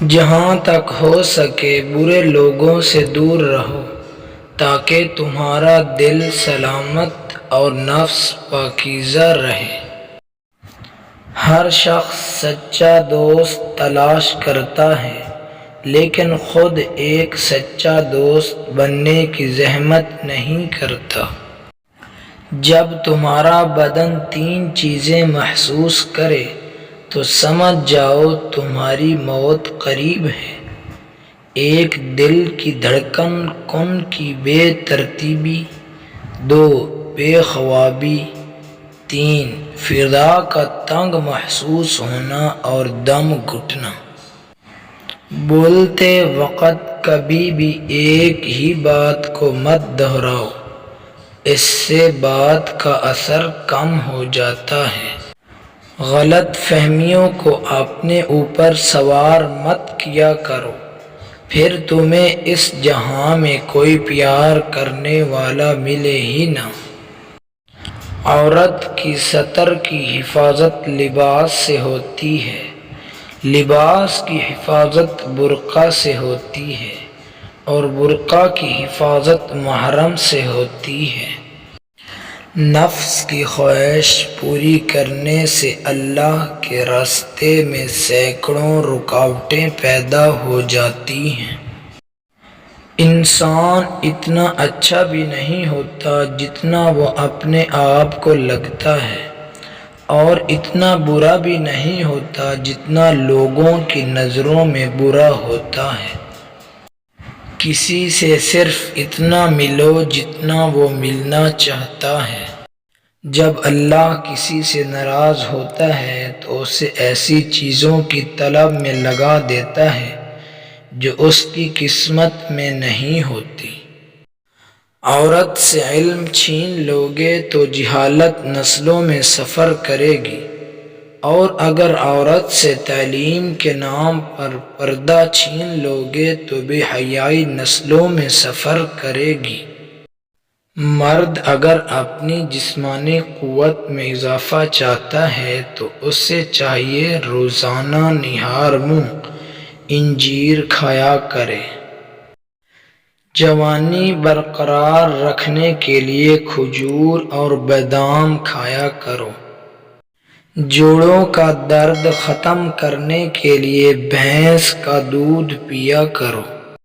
جہاں تک ہو سکے برے لوگوں سے دور رہو تاکہ تمہارا دل سلامت اور نفس پاکیزہ رہے۔ ہر شخص سچا دوست تلاش کرتا ہے لیکن خود ایک سچا دوست بننے کی زحمت نہیں کرتا۔ جب تمہارا بدن 3 چیزیں محسوس کرے تو سمجھ جاؤ تمہاری موت قریب ہے۔ 1 دل کی دھڑکن کن کی بے ترتیبی، 2 بے خوابی، 3 فضا کا تنگ محسوس ہونا اور دم گھٹنا۔ بولتے وقت کبھی بھی ایک ہی بات کو مت دہراؤ، اس سے بات کا اثر کم ہو جاتا ہے۔ غلط فہمیوں کو اپنے اوپر سوار مت کیا کرو، پھر تمہیں اس جہاں میں کوئی پیار کرنے والا ملے ہی نہ۔ عورت کی ستر کی حفاظت لباس سے ہوتی ہے، لباس کی حفاظت برقع سے ہوتی ہے اور برقع کی حفاظت محرم سے ہوتی ہے۔ نفس کی خواہش پوری کرنے سے اللہ کے راستے میں سینکڑوں رکاوٹیں پیدا ہو جاتی ہیں۔ انسان اتنا اچھا بھی نہیں ہوتا جتنا وہ اپنے آپ کو لگتا ہے، اور اتنا برا بھی نہیں ہوتا جتنا لوگوں کی نظروں میں برا ہوتا ہے۔ کسی سے صرف اتنا ملو جتنا وہ ملنا چاہتا ہے۔ جب اللہ کسی سے ناراض ہوتا ہے تو اسے ایسی چیزوں کی طلب میں لگا دیتا ہے جو اس کی قسمت میں نہیں ہوتی۔ عورت سے علم چھین لوگے تو جہالت نسلوں میں سفر کرے گی، اور اگر عورت سے تعلیم کے نام پر پردہ چھین لوگے تو بے حیائی نسلوں میں سفر کرے گی۔ مرد اگر اپنی جسمانی قوت میں اضافہ چاہتا ہے تو اسے چاہیے روزانہ نہار منہ انجیر کھایا کرے۔ جوانی برقرار رکھنے کے لیے کھجور اور بادام کھایا کرو۔ جوڑوں کا درد ختم کرنے کے لیے بھینس کا دودھ پیا کرو۔